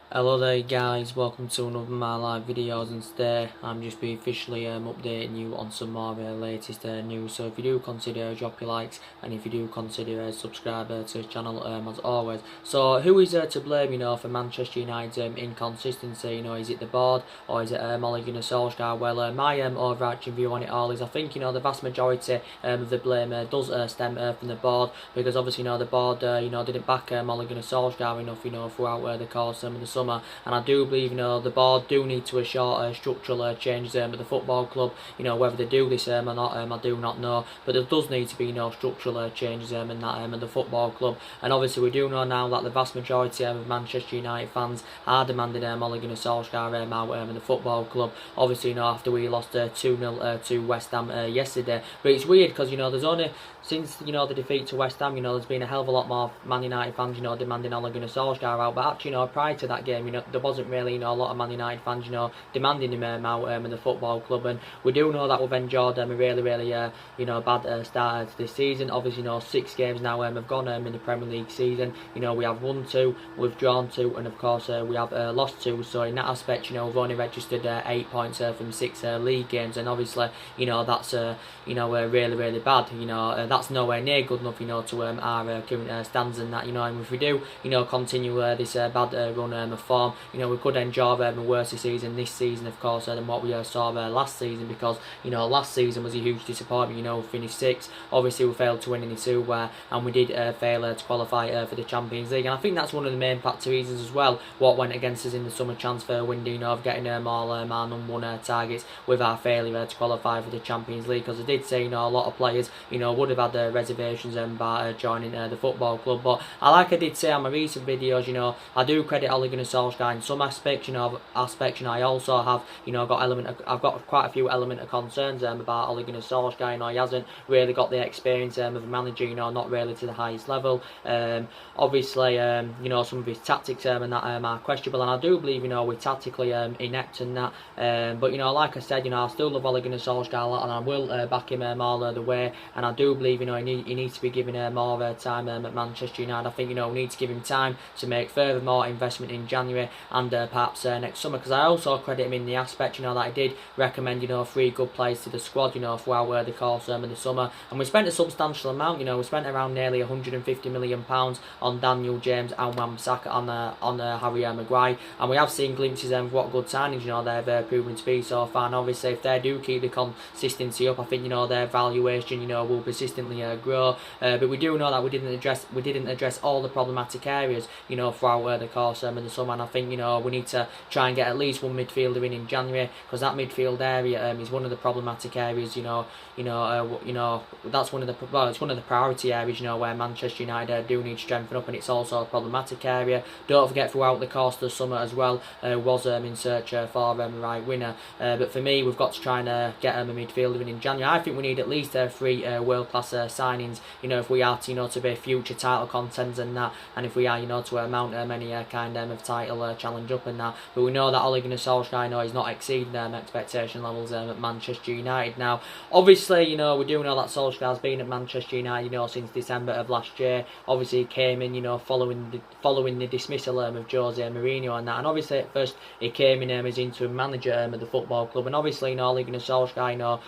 Hello there guys, welcome to another of my live videos, and today I'm just be officially updating you on some more latest news. So if you do consider drop your likes, and if you do consider subscribe to the channel as always. So who is to blame for Manchester United's inconsistency? Is it the board or is it Ole Gunnar Solsjaker? Well, my overarching view on it all is I think the vast majority of the blame does stem from the board, because obviously the board didn't back Ole Gunnar Solsjaker enough throughout the course of the summer, and I do believe the board do need to assure structural changes at the football club. Whether they do this or not, I do not know, but there does need to be structural changes in that at the football club. And obviously we do know now that the vast majority of Manchester United fans are demanding Ole Gunnar Solskjaer out in the football club. Obviously after we lost 2-0 to West Ham yesterday, but it's weird because there's only since the defeat to West Ham, there's been a hell of a lot more Man United fans demanding Ole Gunnar Solskjaer out. But actually prior to that game, there wasn't really a lot of Man United fans demanding him out in the football club. And we do know that we've enjoyed a really bad start to this season. Obviously 6 games now have gone in the Premier League season. We have won 2, we've drawn 2, and of course we have lost 2. So in that aspect, we've only registered 8 points from 6 league games, and obviously that's really bad. That's nowhere near good enough to our current stands, and that and if we do continue this bad run of form, we could enjoy a worse season this season, of course, than what we saw last season, because last season was a huge disappointment. We finished 6th. Obviously we failed to win any silverware, and we did fail to qualify for the Champions League, and I think that's one of the main factor reasons as well what went against us in the summer transfer window, of getting all our number 1 targets with our failure to qualify for the Champions League, because I did say a lot of players would have had reservations by joining the football club. But I did say on my recent videos, I do credit Ole Gunnar Solskjaer in some aspects. I also have I've got quite a few element of concerns about Ole Gunnar Solskjaer. He hasn't really got the experience of a manager, not really to the highest level. Obviously some of his tactics and that are questionable, and I do believe we're tactically inept in that. But like I said, I still love Ole Gunnar Solskjaer a lot, and I will back him all the way. And I do believe he needs to be given more time at Manchester United. I think we need to give him time to make further more investment in January and perhaps next summer, because I also credit him in the aspect that he did recommend 3 good players to the squad throughout the course of the summer, and we spent a substantial amount. We spent around nearly £150 million on Daniel James and Wan-Bissaka on Harry Maguire, and we have seen glimpses of what good signings they've proven to be so far. And obviously if they do keep the consistency up, I think their valuation will persistently grow. But we do know that we didn't address all the problematic areas throughout the course of the summer, and I think we need to try and get at least one midfielder in January, because that midfield area is one of the problematic areas. That's one of the priority areas where Manchester United do need to strengthen up, and it's also a problematic area. Don't forget throughout the course of the summer as well was in search for a right winner. But for me, we've got to try and get a midfielder in January. I think we need at least 3 world-class signings, if we are to be future title contenders and that, and if we are to mount any kind of title challenge up and that. But we know that Ole Gunnar Solskjaer is not exceeding expectation levels at Manchester United. Now obviously we do know that Solskjaer's been at Manchester United since December of last year. Obviously he came in following the dismissal of Jose Mourinho and that, and obviously at first he came in as interim manager at the football club, and obviously Ole Gunnar Solskjaer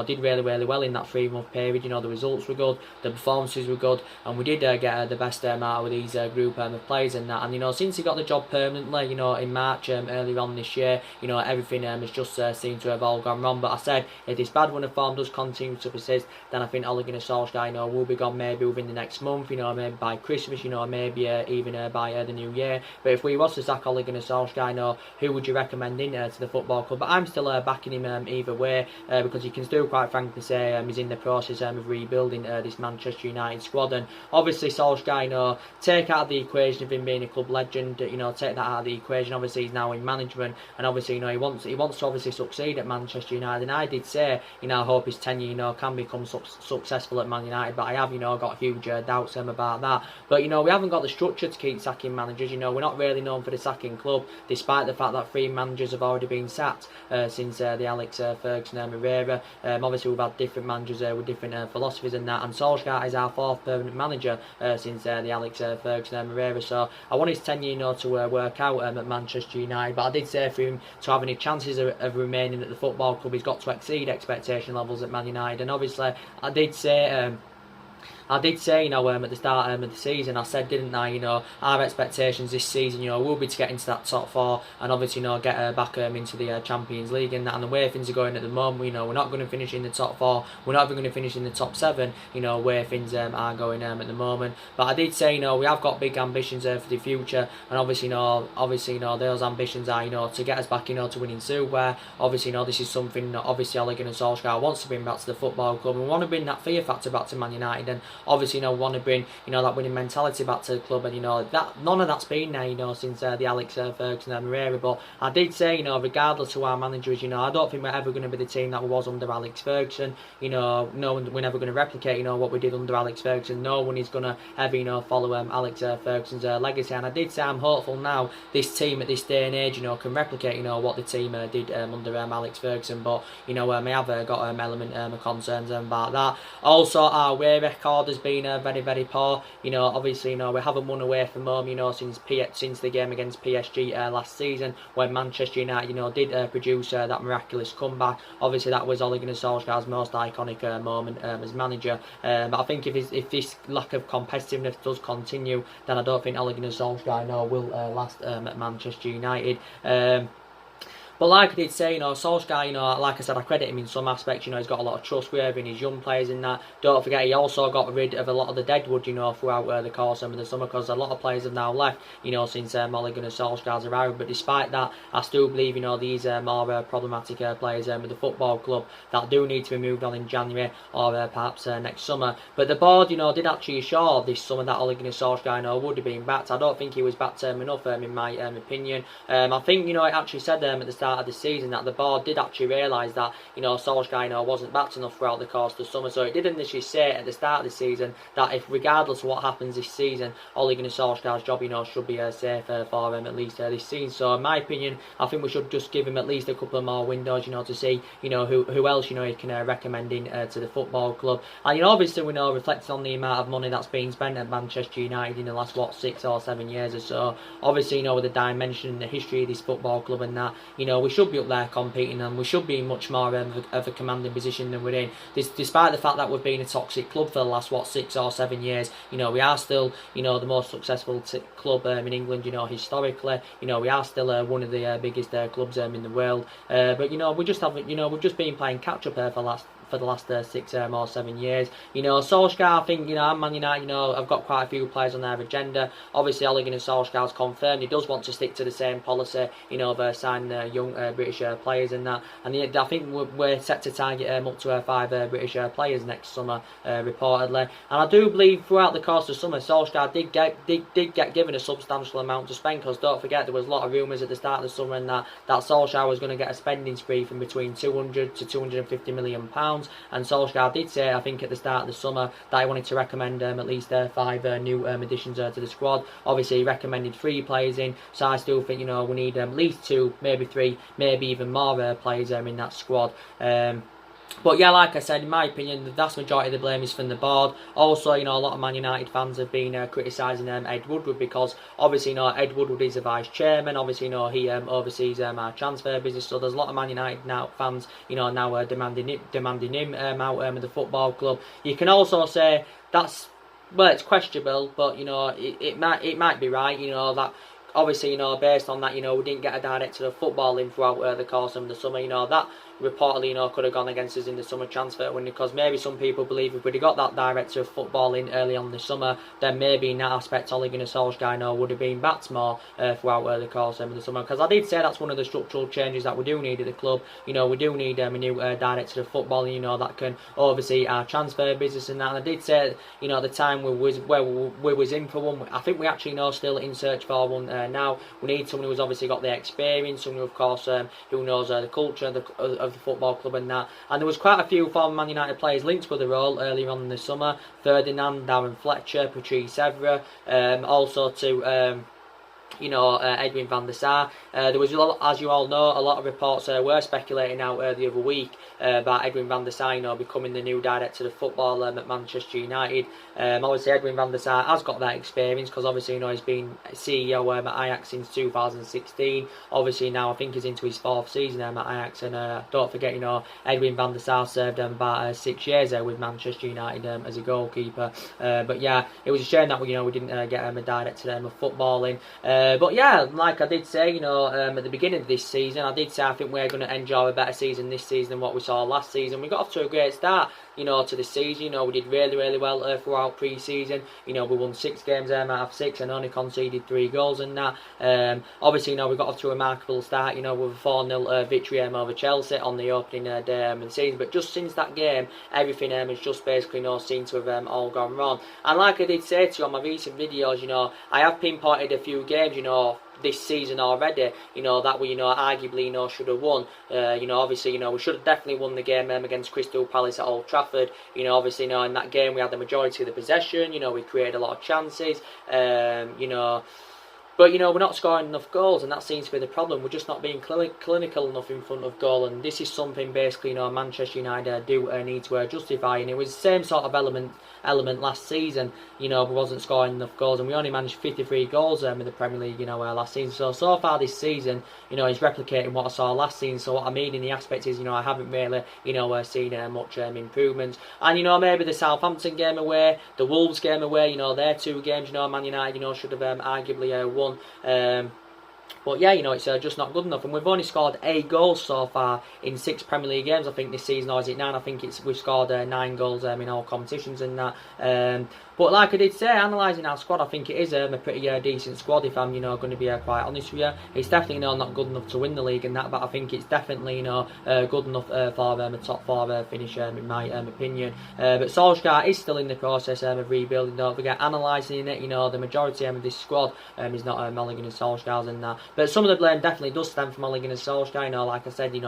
did really well in that 3-month period. The results were good, the performances were good, and we did get the best out of these group of players and that. And since he got the job permanently in March earlier on this year, everything has just seemed to have all gone wrong. But I said if this bad run of form does continue to persist, then I think Ole Gunnar Solskjaer will be gone maybe within the next month, maybe by Christmas, maybe even by the new year. But if we was to sack Ole Gunnar Solskjaer, who would you recommend in to the football club? But I'm still backing him either way, because you can still quite frankly say he's in the process of rebuilding this Manchester United squad. And obviously Solskjaer, take out the equation of him being a club legend, take that out of the equation. Obviously he's now in management, and obviously he wants to obviously succeed at Manchester United. And I did say I hope his tenure can become successful at Man United, but I have got huge doubts about that. But we haven't got the structure to keep sacking managers. We're not really known for the sacking club, despite the fact that 3 managers have already been sacked since the Alex Ferguson era. Obviously we've had different managers with different philosophies and that. And Solskjaer is our 4th permanent manager since the Alex Ferguson era. So I want his tenure, to work out at Manchester United. But I did say for him to have any chances of remaining at the football club, he's got to exceed expectation levels at Man United. And obviously, I did say, at the start of the season, I said, didn't I, our expectations this season, will be to get into that top 4 and obviously, get back into the Champions League and that. And the way things are going at the moment, we're not going to finish in the top 4. We're not even going to finish in the top 7, where things are going at the moment. But I did say, we have got big ambitions for the future, and obviously, those ambitions are, to get us back, to winning Super. Obviously, this is something that obviously Ole Gunnar Solskjaer wants to bring back to the football club. We want to bring that fear factor back to Man United, and obviously, we want to bring, that winning mentality back to the club, and that none of that's been there, since the Alex Ferguson era. But I did say, regardless of who our manager is, I don't think we're ever going to be the team that we was under Alex Ferguson. No one, we're never going to replicate, what we did under Alex Ferguson. No one is going to ever, follow Alex Ferguson's legacy. And I did say I'm hopeful now this team at this day and age, can replicate, what the team did under Alex Ferguson. But I have got element of concerns about that. Also, our away record has been very, very poor. Obviously, we haven't won away from home, since the game against PSG last season, when Manchester United, did produce that miraculous comeback. Obviously, that was Ole Gunnar Solskjaer's most iconic moment as manager. But I think if this lack of competitiveness does continue, then I don't think Ole Gunnar Solskjaer will last at Manchester United. But like I did say, Solskjaer, like I said, I credit him in some aspects. He's got a lot of trust with his young players in that. Don't forget, he also got rid of a lot of the deadwood, throughout the course of the summer, because a lot of players have now left, since Ole Gunnar Solskjaer's arrived. But despite that, I still believe, these more problematic players with the football club that do need to be moved on in January or perhaps next summer. But the board, did actually assure this summer that Ole Gunnar Solskjaer, would have been backed. I don't think he was backed enough, in my opinion. I think, it actually said at the start of the season that the board did actually realise that Solskjaer wasn't backed enough throughout the course of the summer. So it did initially say at the start of the season that if regardless of what happens this season, Ole Gunnar Solskjaer's job should be safe for him at least this season. So in my opinion, I think we should just give him at least a couple of more windows to see who else he can recommend in to the football club. And obviously we know, reflecting on the amount of money that's been spent at Manchester United in the last 6 or 7 years or so, obviously with the dimension and the history of this football club and that, we should be up there competing, and we should be in much more of a commanding position than we're in. Despite the fact that we've been a toxic club for the last 6 or 7 years, we are still the most successful club in England. Historically, we are still one of the biggest clubs in the world. But we just haven't. We've just been playing catch up for the last 6 or 7 years. Solskjaer, I think, and Man United, I've got quite a few players on their agenda. Obviously, Ole Gunnar Solskjaer's confirmed he does want to stick to the same policy, of signing young British players and that. And I think we're set to target up to 5 British players next summer, reportedly. And I do believe throughout the course of summer, Solskjaer did get given a substantial amount to spend, because don't forget, there was a lot of rumours at the start of the summer and that Solskjaer was going to get a spending spree from between £200 to £250 million. And Solskjaer did say, I think at the start of the summer, that he wanted to recommend at least 5 new additions to the squad. Obviously, he recommended 3 players in, so I still think we need at least 2, maybe 3, maybe even more players in that squad. But yeah, like I said, in my opinion, the vast majority of the blame is from the board. Also, a lot of Man United fans have been criticising Ed Woodward, because obviously, Ed Woodward is a vice chairman. Obviously, he oversees our transfer business. So there's a lot of Man United fans, now demanding him out of the football club. You can also say that's, well, it's questionable, but it might be right. That. Obviously, based on that, we didn't get a director of football in throughout the course of the summer. That reportedly, could have gone against us in the summer transfer window, because maybe some people believe if we'd have got that director of football in early on this summer, then maybe in that aspect, Ole Gunnar Solskjaer would have been backed more throughout the course of the summer. Because I did say that's one of the structural changes that we do need at the club. We do need a new director of football, that can oversee our transfer business and that. And I did say, at the time we was in for one, I think we actually still in search for one now. We need someone who's obviously got the experience, someone who, of course, who knows the culture of the football club and that. And there was quite a few former Man United players linked with the role earlier on in the summer. Ferdinand, Darren Fletcher, Patrice Evra, also to Edwin van der Sar. There was, as you all know, a lot of reports were speculating out the other week about Edwin van der Sar, becoming the new director of football at Manchester United. Obviously, Edwin van der Sar has got that experience because obviously, he's been CEO at Ajax since 2016. Obviously, now I think he's into his 4th season at Ajax, and don't forget, Edwin van der Sar served about 6 years with Manchester United as a goalkeeper. But yeah, it was a shame that we didn't get a director of footballing. But yeah, like I did say, at the beginning of this season, I did say I think we're going to enjoy a better season this season than what we saw last season. We got off to a great start, to the season. We did really, really well throughout pre-season. We won 6 games out of 6 and only conceded 3 goals and that. Obviously, we got off to a remarkable start, with a 4-0 victory over Chelsea on the opening day of the season. But just since that game, everything has just basically seemed to have all gone wrong. And like I did say to you on my recent videos, I have pinpointed a few games, this season already, that we, arguably, should have won. Obviously, we should have definitely won the game against Crystal Palace at Old Trafford. Obviously, in that game we had the majority of the possession. We created a lot of chances. But, we're not scoring enough goals, and that seems to be the problem. We're just not being clinical enough in front of goal, and this is something basically, Manchester United do need to justify. And it was the same sort of element last season. We wasn't scoring enough goals, and we only managed 53 goals in the Premier League, last season. So far this season, he's replicating what I saw last season. So what I mean in the aspect is, I haven't really, seen much improvements. And, maybe the Southampton game away, the Wolves game away, their 2 games, Man United, should have arguably won. But yeah, it's just not good enough, and we've only scored 8 goals so far in 6 Premier League games, I think, this season, or is it 9? I think we've scored 9 goals in all competitions and that. But like I did say, analysing our squad, I think it is a pretty decent squad, if I'm going to be quite honest with you. It's definitely not good enough to win the league and that, but I think it's definitely good enough for a top 4 finish in my opinion. But Solsjaker is still in the process of rebuilding. Don't forget, analysing it, the majority of this squad is not Mulligan and Solskjaer's and that. But some of the blame definitely does stem from Mulligan and Solskjaer. Like I said,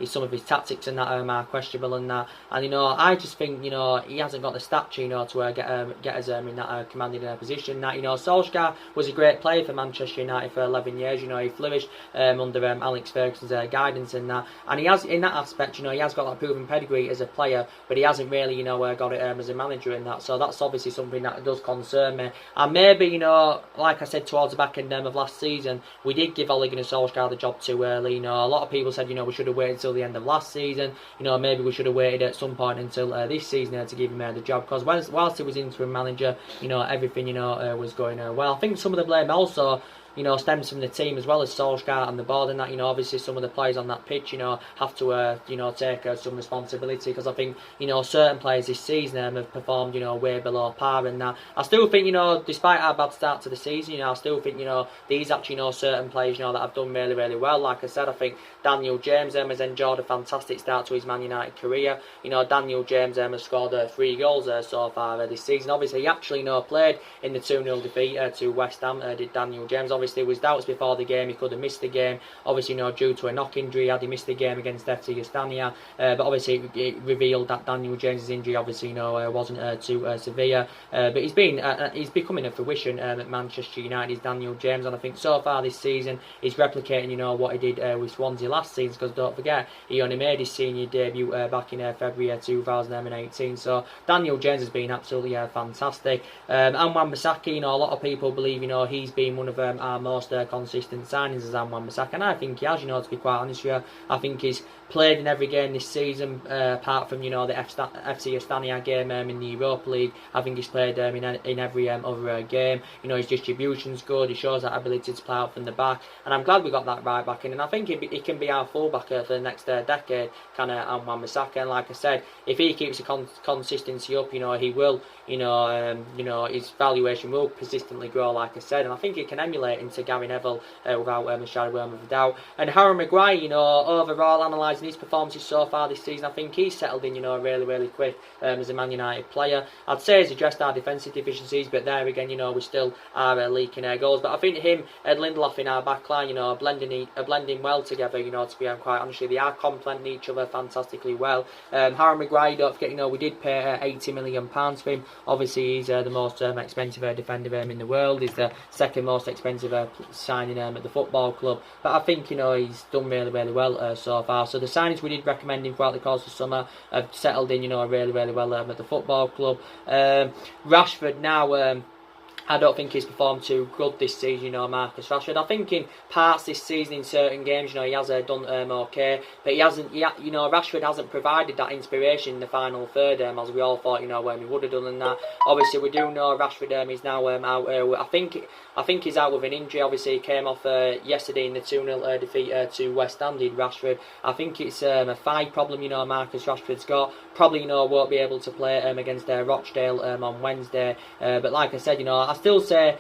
some of his tactics and that are questionable and that. And I just think he hasn't got the stature to get us in that commanding position. That Solskjaer was a great player for Manchester United for 11 years. He flourished under Alex Ferguson's guidance and that. And he has, in that aspect, he has got that proven pedigree as a player, but he hasn't really, got it as a manager in that. So that's obviously something that does concern me. And maybe, like I said towards the back end of last season, we did give Ole Gunnar Solskjaer the job too early. A lot of people said, we should have waited until the end of last season. Maybe we should have waited at some point until this season to give him the job, because whilst he was interim manager, everything, was going well. I think some of the blame also stems from the team as well as Solskjaer and the board and that. Obviously some of the players on that pitch, have to, take some responsibility, because I think, certain players this season have performed, way below par and that. I still think, despite our bad start to the season, I still think, these actually, certain players, that have done really, really well. Like I said, I think Daniel James has enjoyed a fantastic start to his Man United career. Daniel James has scored 3 goals so far this season. Obviously, he actually, played in the 2-0 defeat to West Ham, did Daniel James. Obviously, there was doubts before the game, he could have missed the game. Obviously, due to a knock injury, had he missed the game against FC Astana. But obviously, it revealed that Daniel James' injury, obviously, wasn't too severe. But he's becoming a fruition at Manchester United, is Daniel James. And I think so far this season, he's replicating, what he did with Swansea last season. Because don't forget, he only made his senior debut back in February 2018. So Daniel James has been absolutely fantastic. And Wan-Bissaka, a lot of people believe, he's been one of our most consistent signings as Wan-Bissaka, and I think he has, to be quite honest with you. I think he's played in every game this season, apart from, the FC Astana game in the Europa League. I think he's played in every other game. His distribution's good, he shows that ability to play out from the back, and I'm glad we got that right back in, and I think he can be our fullback for the next decade, Wan-Bissaka. And like I said, if he keeps the consistency up, he will, his valuation will persistently grow, like I said, and I think he can emulate into Gary Neville without a shadow of a doubt. And Harry Maguire, overall analysing his performances so far this season, I think he's settled in, really, really quick as a Man United player. I'd say he's addressed our defensive deficiencies, but there again, we still are leaking goals. But I think him and Lindelof in our back line, are blending well together, to be quite honest with you. They are complementing each other fantastically well. Harry Maguire, don't forget, we did pay £80 million for him. Obviously, he's the most expensive defender in the world. He's the second most expensive with signing at the football club. But I think, you know, he's done really, really well so far. So the signings we did recommend him throughout the course of summer have settled in, you know, really, really well at the football club. Rashford now, I don't think he's performed too good this season, you know, Marcus Rashford. I think in parts this season, in certain games, you know, he has done okay, but he hasn't, you know, Rashford hasn't provided that inspiration in the final third, as we all thought, you know, when he would have done. And that, obviously, we do know Rashford is now out. I think he's out with an injury. Obviously, he came off yesterday in the 2-0 defeat to West Ham, did Rashford. I think it's a thigh problem, you know, Marcus Rashford's got. Probably, you know, won't be able to play against Rochdale on Wednesday. But like I said, you know, I still say,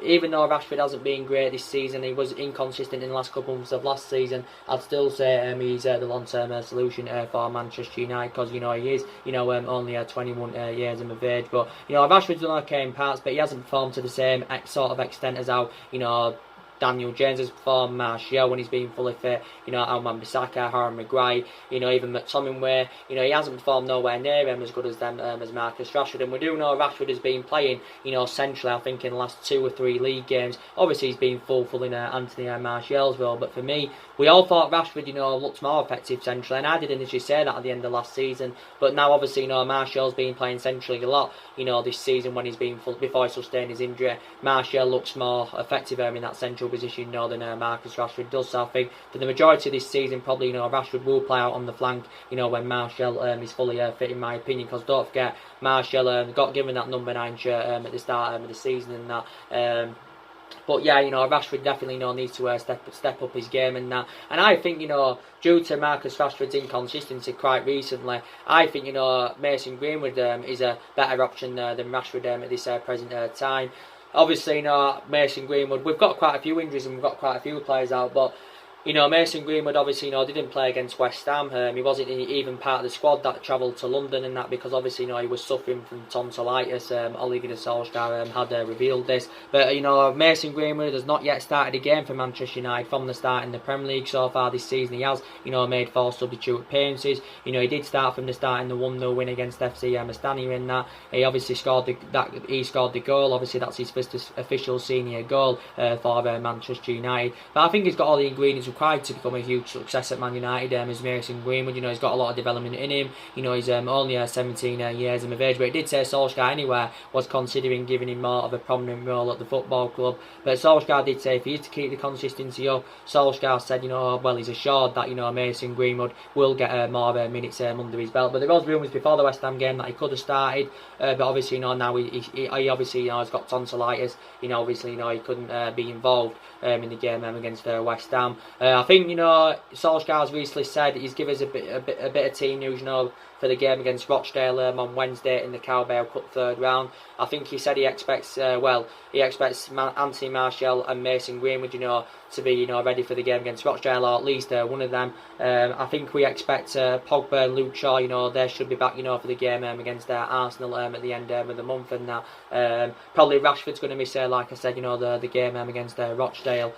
even though Rashford hasn't been great this season, he was inconsistent in the last couple of months of last season, I'd still say he's the long-term solution for Manchester United, because, you know, he is, you know, only 21 years of age. But, you know, Rashford's done okay in parts, but he hasn't performed to the same sort of extent as how, you know, Daniel James has performed, Martial when he's been fully fit, you know, Alman Bissaka, Harry Maguire, you know, even McTominay, you know, he hasn't performed nowhere near him as good as them as Marcus Rashford. And we do know Rashford has been playing, you know, centrally, I think, in the last 2 or 3 league games. Obviously, he's been fulfilling Anthony Martial's role, but for me, we all thought Rashford, you know, looked more effective centrally, and I did initially say that at the end of last season. But now, obviously, you know, Martial's been playing centrally a lot, you know, this season when he's been before he sustained his injury. Martial looks more effective in that central position, you know, than Marcus Rashford does. So I think for the majority of this season, probably, you know, Rashford will play out on the flank, you know, when Martial is fully fit, in my opinion. Because don't forget, Martial got given that number 9 shirt at the start of the season and that. But yeah, you know, Rashford definitely, you know, needs to step up his game and that. And I think, you know, due to Marcus Rashford's inconsistency quite recently, I think, you know, Mason Greenwood is a better option than Rashford at this present time. Obviously, you know, Mason Greenwood, we've got quite a few injuries and we've got quite a few players out, but, you know, Mason Greenwood obviously, you know, didn't play against West Ham. He wasn't even part of the squad that travelled to London and that, because obviously, you know, he was suffering from tonsillitis. Ole Gunnar Solsjaker had revealed this. But, you know, Mason Greenwood has not yet started a game for Manchester United from the start in the Premier League so far this season. He has, you know, made 4 substitute appearances. You know, he did start from the start in the 1-0 win against FC Mastani in that. He obviously scored the goal. Obviously, that's his first official senior goal for Manchester United. But I think he's got all the ingredients required to become a huge success at Man United as Mason Greenwood. You know, he's got a lot of development in him. You know, he's only 17 years of age, but he did say Solskjaer anywhere was considering giving him more of a prominent role at the football club. But Solskjaer did say if he is to keep the consistency up, Solskjaer said, you know, well, he's assured that, you know, Mason Greenwood will get more minutes under his belt. But there was rumours before the West Ham game that he could have started, but obviously, you know, now he obviously, you know, has got tonsillitis. You know, obviously, you know, he couldn't be involved in the game against West Ham. I think, you know, Solskjaer's recently said he's given us a bit of team news, you know, for the game against Rochdale on Wednesday in the Carabao Cup 3rd round. I think he said he expects, Anthony Martial and Mason Greenwood, you know, to be, you know, ready for the game against Rochdale, or at least one of them. I think we expect Pogba and Luke Shaw, you know, they should be back, you know, for the game against Arsenal at the end of the month and that. Probably Rashford's going to miss, like I said, you know, the game against Rochdale.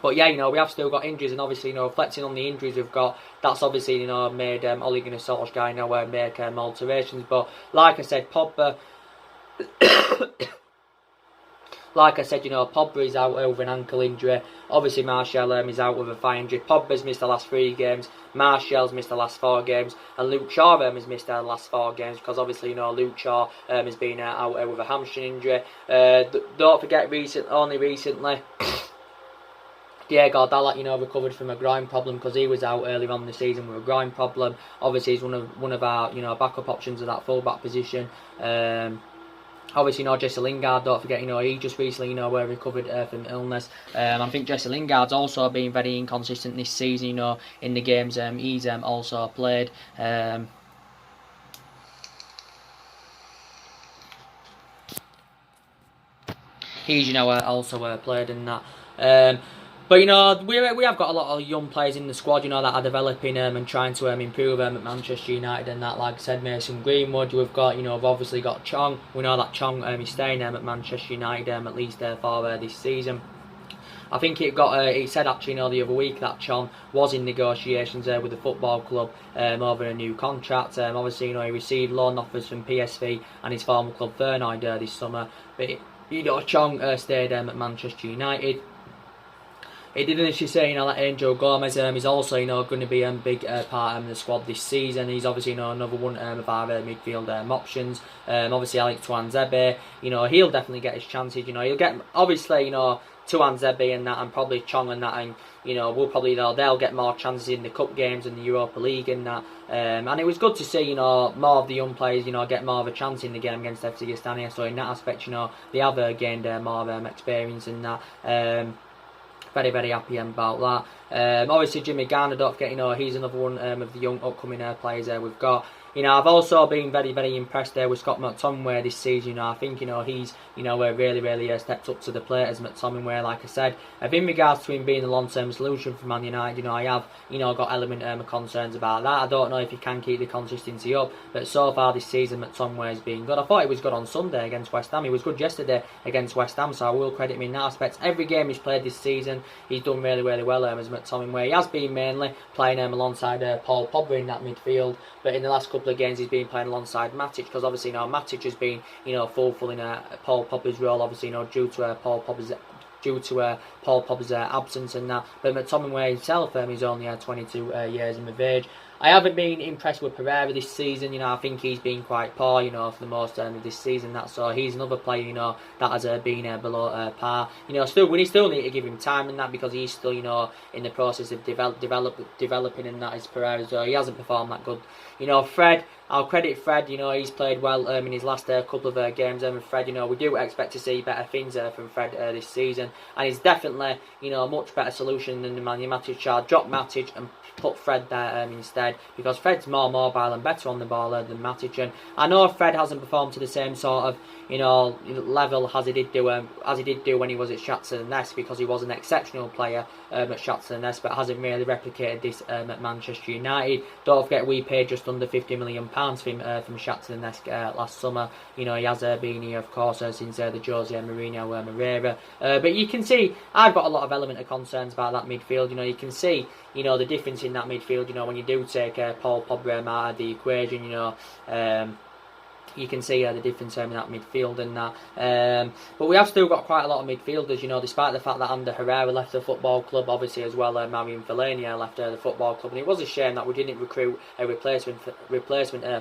But yeah, you know, we have still got injuries, and obviously, you know, reflecting on the injuries we've got, that's obviously, you know, made Ole Gunnar Solskjaer, you know, make alterations. But like I said, Pogba, like I said, you know, Pogba is out with an ankle injury. Obviously, Martial is out with a thigh injury. Pogba's missed the last 3 games. Martial's missed the last 4 games, and Luke Shaw has missed the last 4 games because obviously, you know, Luke Shaw has been out with a hamstring injury. Don't forget, only recently. Diego Dalot, you know, recovered from a groin problem because he was out earlier on in the season with a groin problem. Obviously, he's one of our, you know, backup options at that full-back position. Obviously, you know, Jesse Lingard, don't forget, you know, he just recently, you know, recovered from illness. I think Jesse Lingard's also been very inconsistent this season, you know, in the games he's also played. He's, you know, also played in that. But, you know, we have got a lot of young players in the squad, you know, that are developing and trying to improve at Manchester United and that. Like I said, Mason Greenwood, we've got, you know, we've obviously got Chong. We know that Chong is staying at Manchester United at least for this season. I think it said actually, you know, the other week that Chong was in negotiations with the football club over a new contract. Obviously, you know, he received loan offers from PSV and his former club Feyenoord this summer. But Chong stayed at Manchester United. He did initially say, like Angel Gomez is also, going to be a big part of the squad this season. He's obviously, another one of our midfield options. Obviously, Alex Tuanzebe, he'll definitely get his chances. He'll get, obviously, Tuanzebe and that, and probably Chong and that, and we'll probably they'll get more chances in the cup games and the Europa League and that. And it was good to see, more of the young players, get more of a chance in the game against FC Astana. So in that aspect, they have gained more experience in that. Very, very happy about that. Obviously, Jimmy Garner, don't forget, he's another one of the young upcoming players we've got. I've also been very, very impressed with Scott McTominay this season. I think, he's, really, really stepped up to the plate as McTominay, like I said. In regards to him being a long-term solution for Man United, I have, got element of concerns about that. I don't know if he can keep the consistency up, but so far this season, McTominay has been good. I thought he was good on Sunday against West Ham. He was good yesterday against West Ham, so I will credit him in that aspect. Every game he's played this season, he's done really, really well as McTominay. He has been mainly playing alongside Paul Pogba in that midfield, but in the last couple of games he's been playing alongside Matic, because obviously Matic has been fulfilling Paul Pogba's role, obviously due to Paul Pogba's absence and that. But McTominay himself is only 22 years of age. I haven't been impressed with Pereira this season. I think he's been quite poor, for the most of this season. So he's another player, that has been below par. We still need to give him time in that, because he's still, in the process of developing and that is Pereira. So he hasn't performed that good. Fred, I'll credit Fred. He's played well in his last couple of games. Fred, we do expect to see better things from Fred this season, and he's definitely, a much better solution than the Nemanja Matic. Drop Matic and put Fred there instead, because Fred's more mobile and better on the ball than Matic. And I know Fred hasn't performed to the same sort of level as he did do when he was at Shakhtar Donetsk, because he was an exceptional player at Shakhtar Donetsk, but hasn't really replicated this at Manchester United. Don't forget, we paid just under £50 million for him from Shakhtar Donetsk last summer. He has been here, of course, since the Jose Mourinho era. But you can see I've got a lot of element of concerns about that midfield. You can see the difference in that midfield. When you do take Paul Pogba out of the equation, you can see the difference in that midfield and that. But we have still got quite a lot of midfielders, despite the fact that Ander Herrera left the football club, obviously as well Marian Fellaini left the football club, and it was a shame that we didn't recruit a replacement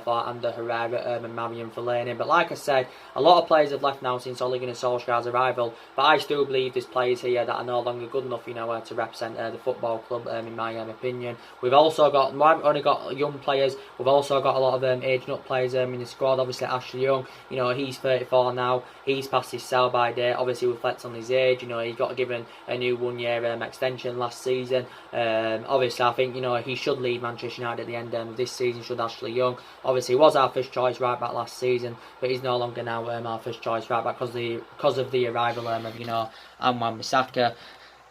for Ander Herrera and Marian Fellaini. But like I said, a lot of players have left now since Ole Gunnar Solskjaer's arrival, but I still believe there's players here that are no longer good enough, to represent the football club, in my opinion. We've also got, only got young players, we've also got a lot of aging up players in the squad. Obviously Ashley Young, he's 34 now, he's past his sell-by date, obviously reflects on his age. He got given a new one-year extension last season. Obviously I think, he should leave Manchester United at the end of this season, should Ashley Young. Obviously he was our first choice right back last season, but he's no longer now our first choice right back because of the arrival of Anwan Bissaka.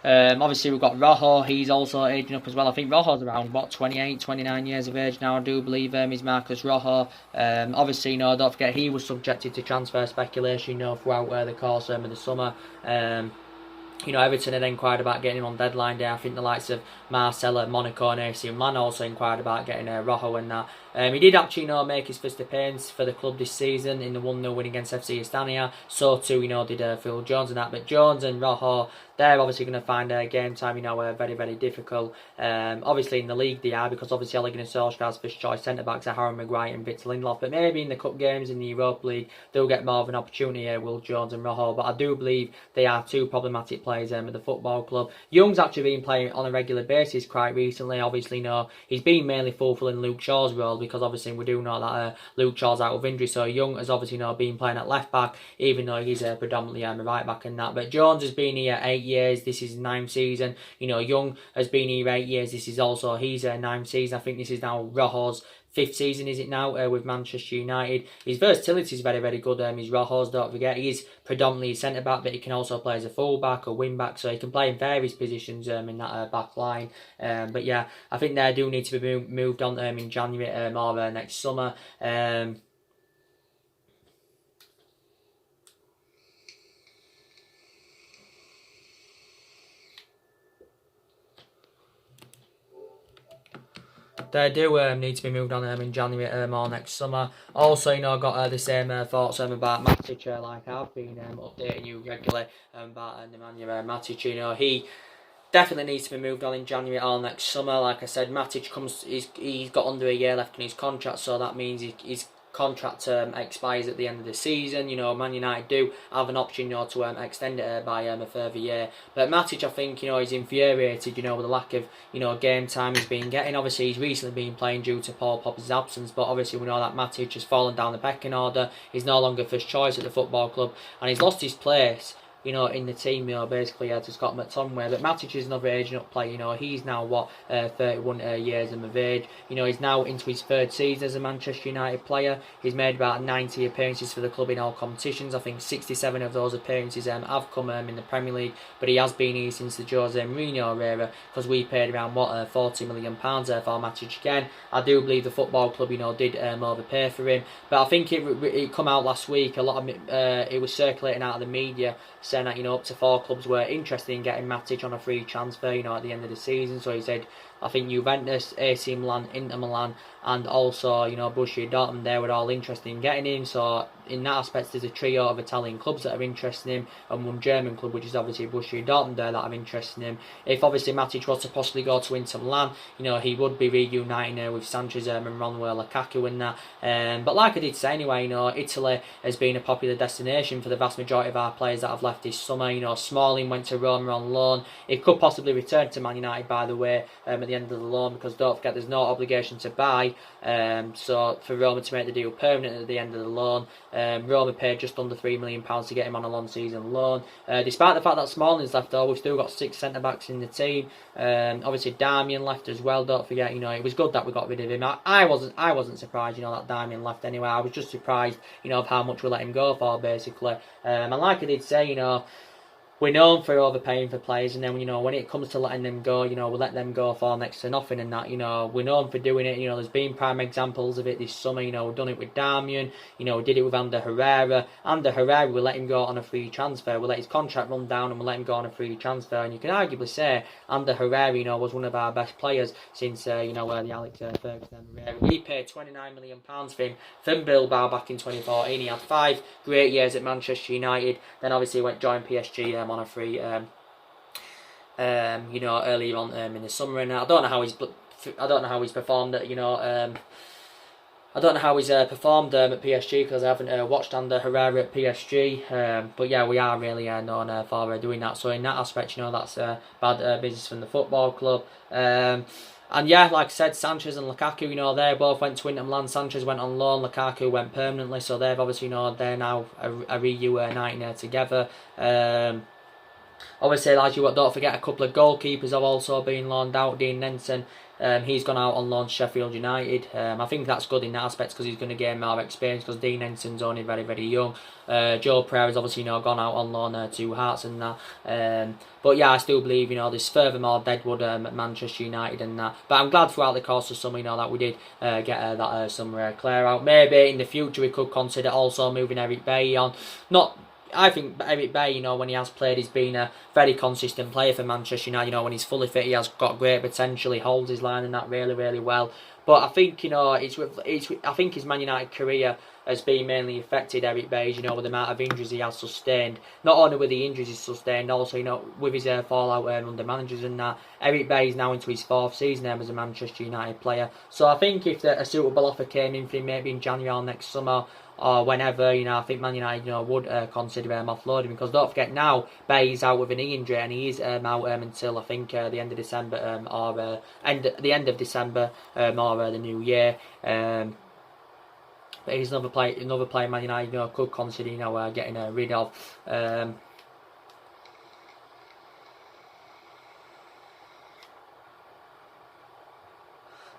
Obviously we've got Rojo, he's also aging up as well. I think Rojo's around 28, 29 years of age now, I do believe. He's Marcus Rojo. Obviously, don't forget he was subjected to transfer speculation, throughout the course of the summer. Everton had inquired about getting him on deadline day. I think the likes of Marcella, Monaco and AC Milan also inquired about getting Rojo and that. He did actually, make his first appearance for the club this season in the 1-0 win against FC Astana. So too, did Phil Jones and that. But Jones and Rojo, they're obviously going to find game time, very, very difficult. Obviously in the league they are, because obviously Ole Gunnar Solskjaer's first choice centre-backs are Harry Maguire and Victor Lindelof. But maybe in the cup games in the Europa League, they'll get more of an opportunity here, Will Jones and Rojo. But I do believe they are two problematic players at the football club. Young's actually been playing on a regular basis quite recently. Obviously, he's been mainly fulfilling Luke Shaw's role, because obviously we do know that Luke Shaw's out of injury. So Young has obviously been playing at left back, even though he's predominantly a right back and that. But Jones has been here 8 years. This is his 9th season. Young has been here 8 years. This is also his 9th season. I think this is now Rojo's 5th season, is it now, with Manchester United. His versatility is very, very good. His Rojo's, don't forget, he's predominantly centre-back, but he can also play as a full-back or wing-back, so he can play in various positions in that back line. But yeah, I think they do need to be moved on in January or next summer. they do need to be moved on in January or next summer. Also, got the same thoughts about Matic, like I've been updating you regularly about Nemanja Matic. He definitely needs to be moved on in January or next summer. Like I said, Matic he's got under a year left in his contract, so that means his contract expires at the end of the season. Man United do have an option, to extend it by a further year. But Matic, I think, he's infuriated, with the lack of, game time he's been getting. Obviously, he's recently been playing due to Paul Popper's absence, but obviously we know that Matic has fallen down the pecking order. He's no longer first choice at the football club, and he's lost his place in the team, basically to Scott McTominay. But Matic is another aging up player. He's now 31 years of age. He's now into his third season as a Manchester United player. He's made about 90 appearances for the club in all competitions. I think 67 of those appearances have come in the Premier League, but he has been here since the Jose Mourinho era, because we paid around £40 million for Matic again. I do believe the football club did overpay for him, but I think it come out last week. A lot of it was circulating out of the media, saying that up to 4 clubs were interested in getting Matic on a free transfer at the end of the season. So he said, I think Juventus, AC Milan, Inter Milan, and also Borussia Dortmund, they were all interested in getting him. So in that aspect, there's a trio of Italian clubs that are interested in him, and one German club, which is obviously Borussia Dortmund, that are interested in him. If obviously Matic was to possibly go to Inter Milan, he would be reuniting with Sanchez and Romelu Lukaku and that. But like I did say anyway, Italy has been a popular destination for the vast majority of our players that have left this summer. Smalling went to Roma on loan. He could possibly return to Man United, by the way, at the end of the loan, because don't forget there's no obligation to buy. So for Roma to make the deal permanent at the end of the loan, Roma paid just under £3 million to get him on a long-season loan. Despite the fact that Smalling's left, though, we've still got 6 centre-backs in the team. Obviously, Darmian left as well. Don't forget, it was good that we got rid of him. I wasn't surprised, that Darmian left anyway. I was just surprised, of how much we let him go for, basically. And like I did say, we're known for overpaying for players, and then when it comes to letting them go, we let them go for next to nothing, and that we're known for doing it. There's been prime examples of it this summer. We've done it with Darmian. We did it with Ander Herrera. Ander Herrera, we let him go on a free transfer. We let his contract run down, and we let him go on a free transfer. And you can arguably say Ander Herrera, was one of our best players since the Alex Ferguson era. We paid £29 million for him from Bilbao back in 2014. He had 5 great years at Manchester United. Then obviously he went join PSG on a free, earlier on in the summer, and I don't know how he's performed at, I don't know how he's performed at PSG, because I haven't watched Ander Herrera at PSG. But yeah, we are really known for doing that. So in that aspect, that's bad business from the football club. And yeah, like I said, Sanchez and Lukaku, they both went to Inter Milan. Sanchez went on loan, Lukaku went permanently. So they've obviously, they're now a reuniting together. Obviously, as you don't forget, a couple of goalkeepers have also been loaned out. Dean Nenson, he's gone out on loan to Sheffield United. I think that's good in that aspect, because he's going to gain more experience, because Dean Nenson's only very, very young. Joe Pereira's obviously gone out on loan to Hearts and that. But yeah, I still believe there's furthermore Deadwood at Manchester United and that. But I'm glad throughout the course of summer that we did get that summer clear out. Maybe in the future we could consider also moving Eric Bailly on. I think Eric Bailly, when he has played, he's been a very consistent player for Manchester United. When he's fully fit, he has got great potential. He holds his line and that really, really well. But I think, I think his Man United career has been mainly affected, Eric Bailly, with the amount of injuries he has sustained. Not only with the injuries he's sustained, also, with his fallout under managers and that. Eric Bailly's now into his 4th season as a Manchester United player. So I think if a suitable offer came in for him, maybe in January or next summer, or whenever, I think Man United, would consider offloading, because don't forget now, Bailly's out with a knee injury, and he is out until I think the end of December, or the end of December, or the new year. But he's another player Man United could consider getting rid of.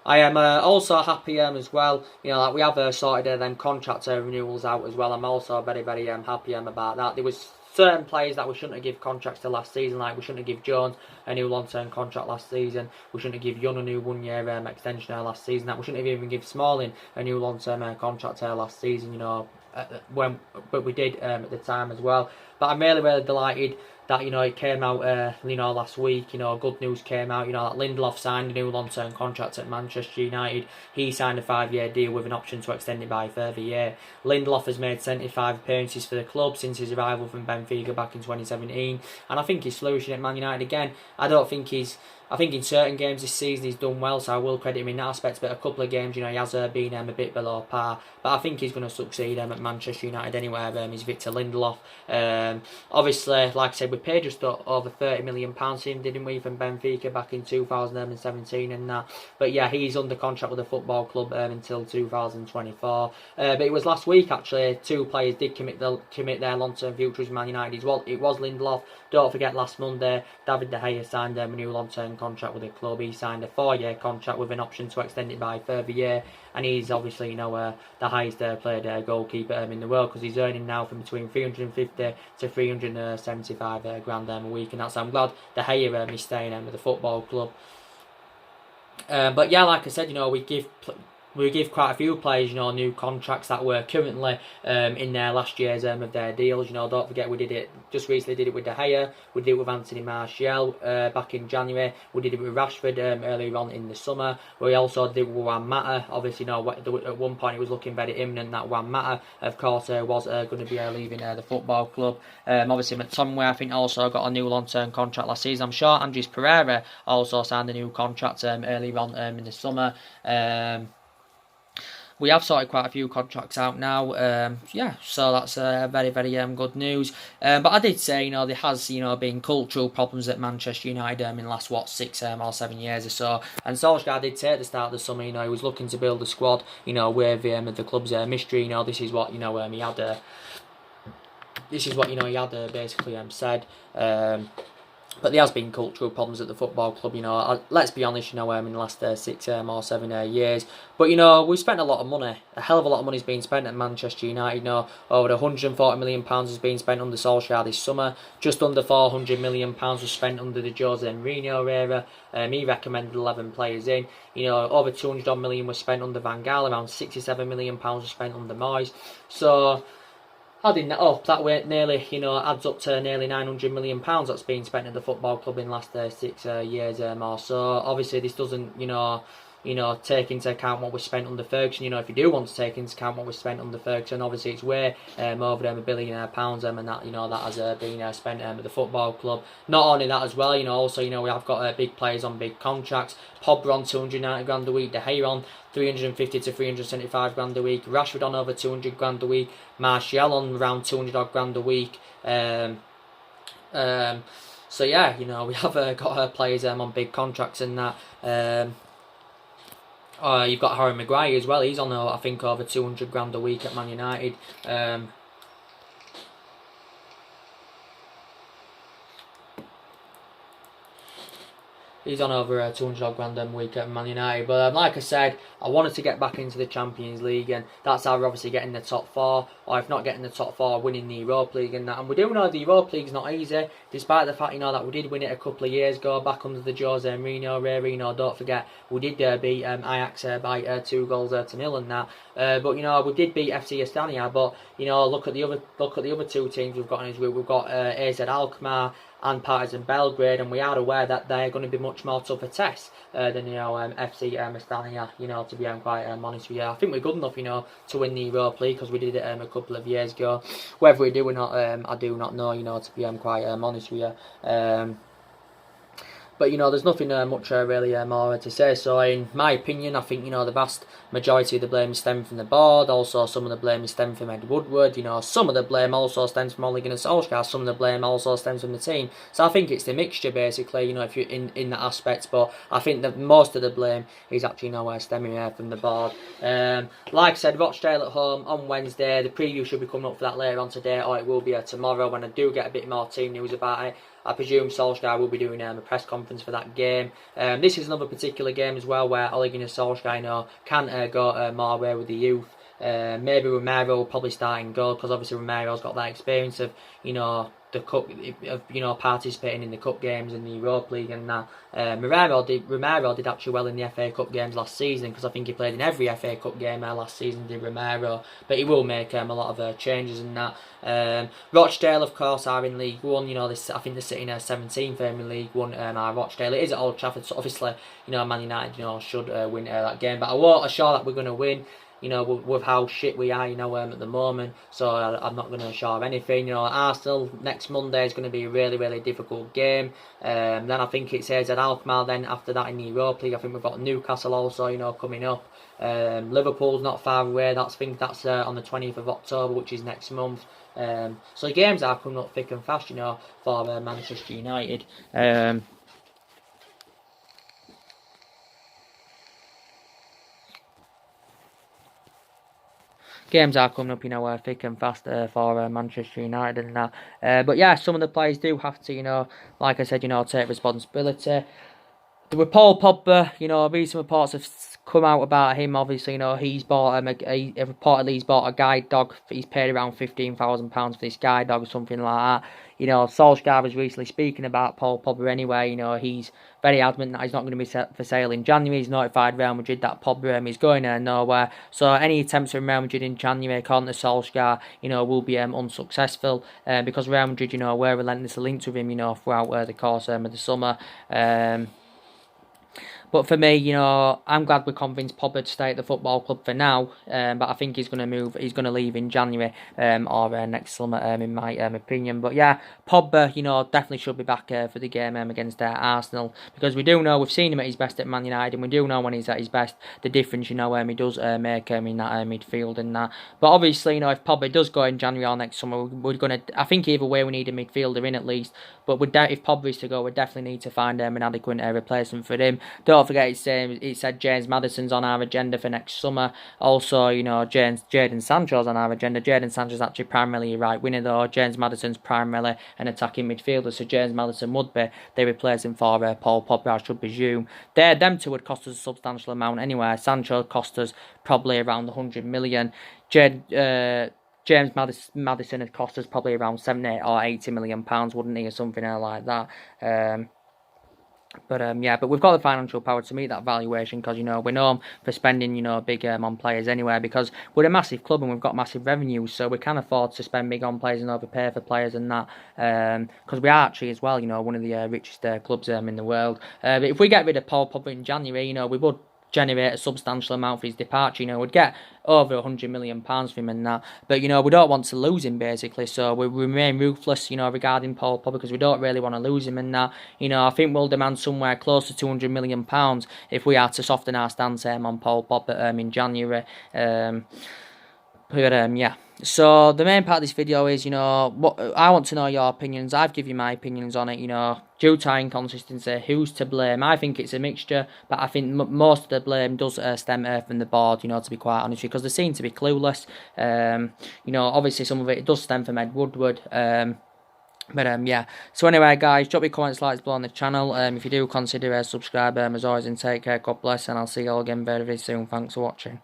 I am also happy as well, that we have sorted them contract renewals out as well. I'm also very, very happy about that. There was certain players that we shouldn't have given contracts to last season, like we shouldn't have given Jones a new long-term contract last season. We shouldn't have given Young a new one-year extension last season. That we shouldn't have even given Smalling a new long-term contract last season. But we did at the time as well. But I'm really, really delighted that, you know, it came out, you know, last week, you know, good news came out, you know, that Lindelof signed a new long-term contract at Manchester United. He signed a 5-year deal with an option to extend it by a further year. Lindelof has made 75 appearances for the club since his arrival from Benfica back in 2017, and I think he's flourishing at Man United again. I think in certain games this season he's done well, so I will credit him in that aspect, but a couple of games, you know, he has been a bit below par. But I think he's going to succeed at Manchester United anyway. He's Victor Lindelof. Obviously, like I said, we paid just over £30 million for him, didn't we, from Benfica back in 2017 and that. But yeah, he's under contract with the football club until 2024. But it was last week, actually, 2 players did commit their long-term futures with Man United. It was Lindelof. Don't forget, last Monday, David De Gea signed a new long-term contract with the club. He signed a 4-year contract with an option to extend it by a further year, and he's obviously, you know, the highest paid goalkeeper in the world, because he's earning now from between 350 to 375 grand a week, and I'm glad De Gea is staying with the football club. But yeah, like I said, you know, we give quite a few players, you know, new contracts that were currently in their last years of their deals. You know, don't forget, we recently did it with De Gea, we did it with Anthony Martial back in January, we did it with Rashford earlier on in the summer. We also did it with Juan Mata. Obviously, you know, at one point it was looking very imminent that Juan Mata, of course, was going to be leaving the football club. Obviously, McTominay, I think, also got a new long-term contract last season. I'm sure Andres Pereira also signed a new contract earlier on in the summer. We have sorted quite a few contracts out now, yeah, so that's very, very good news. But I did say, you know, there has, you know, been cultural problems at Manchester United in the last, 6 or 7 years or so. And Solsjaker did say at the start of the summer, you know, he was looking to build a squad, you know, with the club's mystery. You know, this is what, you know, he had. This is what, you know, he had basically said. But there has been cultural problems at the football club, you know. Let's be honest, you know, in the last 6 or 7 years. But, you know, we've spent a lot of money. A hell of a lot of money has been spent at Manchester United. You know, over £140 million has been spent under Solskjaer this summer. Just under £400 million was spent under the Jose Mourinho era. He recommended 11 players in. You know, over £200 million was spent under Van Gaal. Around £67 million was spent under Moyes. So, adding that up, that way nearly, you know, adds up to nearly £900 million that's been spent at the football club in the last 6 years or so. Obviously, this doesn't, you know, take into account what was spent under Ferguson. You know, if you do want to take into account what was spent under Ferguson, obviously it's way over £1 billion and that, you know, that has been spent at the football club. Not only that as well, you know, also, you know, we have got big players on big contracts. Pogba on 290 grand a week, De Gea on 350 to 375 grand a week, Rashford on over 200 grand a week, Martial on around 200 odd grand a week. So yeah, you know, we have got players on big contracts and that. You've got Harry Maguire as well. He's on, I think, over 200 grand a week at Man United. He's on over 200 grand a week at Man United. But like I said, I wanted to get back into the Champions League, and that's how we're obviously getting the top 4. Or if not getting the top 4, winning the Europa League and that. And we do know the Europa League's not easy, despite the fact, you know, that we did win it a couple of years ago, back under the Jose Mourinho era. You know, don't forget, we did beat Ajax by 2 goals to 0 and that. But you know, we did beat FC Astana. But you know, look at the other 2 teams we've got in his group. We've got AZ Alkmaar and Partizan Belgrade, and we are aware that they're going to be much more tougher tests than, you know, FC Astana, you know, to be quite honest with you. I think we're good enough, you know, to win the Europa League, because we did it a couple of years ago. Whether we do or not, I do not know, you know, to be quite honest with you. But, you know, there's nothing much really more to say. So, in my opinion, I think, you know, the vast majority of the blame stems from the board. Also, some of the blame stems from Ed Woodward. You know, some of the blame also stems from Ole Gunnar Solskjaer. Some of the blame also stems from the team. So, I think it's the mixture, basically, you know, if you're in that aspect. But I think that most of the blame is actually, you know, stemming from the board. Like I said, Rochdale at home on Wednesday. The preview should be coming up for that later on today, or it will be tomorrow when I do get a bit more team news about it. I presume Solskjaer will be doing a press conference for that game. This is another particular game as well where Ole Gunnar Solskjaer, you know, can go more way with the youth. Maybe Romero will probably start in goal, because obviously Romero's got that experience of, you know, the cup, participating in the cup games and the Europa League and that. Romero did actually well in the FA Cup games last season, because I think he played in every FA Cup game last season, did Romero. But he will make a lot of changes in that. Rochdale, of course, are in League One. This, I think they're sitting 17th in League One. Are Rochdale. It is at Old Trafford, so obviously, Man United, should win that game. But I won't assure that we're going to win, with how shit we are, at the moment. So I'm not going to assure anything. Arsenal next Monday is going to be a really, really difficult game. Then I think it's AZ Alkmaar. Then after that in the Europa League, I think we've got Newcastle also, coming up. Liverpool's not far away. I think that's on the 20th of October, which is next month. So the games are coming up thick and fast, for Manchester United. Games are coming up, thick and fast for Manchester United and that. But yeah, some of the players do have to, like I said, take responsibility. With Paul Pogba, recent reports have come out about him. Obviously, he's bought reportedly he's bought a guide dog. He's paid around £15,000 for this guide dog or something like that. Solsjaker was recently speaking about Paul Pogba anyway. He's very adamant that he's not going to be set for sale in January. He's notified Real Madrid that Pogba is going nowhere. So any attempts from Real Madrid in January, according to Solskjaer, will be unsuccessful, because Real Madrid, were relentlessly linked with him, throughout the course of the summer. But for me, I'm glad we convinced Pogba to stay at the football club for now. But I think he's going to move. He's going to leave in January or next summer, in my opinion. But yeah, Pogba, definitely should be back for the game against Arsenal, because we do know, we've seen him at his best at Man United, and we do know when he's at his best the difference, he does make in that midfield and that. But obviously, if Pogba does go in January or next summer, we're going to. I think either way we need a midfielder in at least. But if Pogba is to go, we definitely need to find an adequate replacement for him. Don't forget, it said James Maddison's on our agenda for next summer. Also, Jadon Sancho's on our agenda. Jadon Sancho's actually primarily a right winger, though. James Maddison's primarily an attacking midfielder, so James Maddison would be the replacement for Paul Pogba, I should presume. Them two would cost us a substantial amount anyway. Sancho cost us probably around 100 million. James Maddison had cost us probably around 70 or 80 million pounds, wouldn't he, or something like that. But we've got the financial power to meet that valuation, because we're known for spending big on players anyway, because we're a massive club and we've got massive revenues, so we can afford to spend big on players and overpay for players and that, because we are actually as well one of the richest clubs in the world. But if we get rid of Paul Pogba in January, we would generate a substantial amount for his departure. We'd get over 100 million pounds for him and that. But we don't want to lose him, basically. So we remain ruthless, regarding Paul Pogba, because we don't really want to lose him and that. I think we'll demand somewhere close to 200 million pounds if we are to soften our stance on Paul Pogba in January. Yeah. So the main part of this video is, what I want to know your opinions. I've given you my opinions on it. Due to inconsistency, who's to blame? I think it's a mixture, but I think most of the blame does stem from the board. To be quite honest, because they seem to be clueless. Obviously some of it does stem from Ed Woodward. Yeah. So anyway, guys, drop your comments, likes below on the channel. If you do, consider subscribe. As always, and take care. God bless, and I'll see you all again very, very soon. Thanks for watching.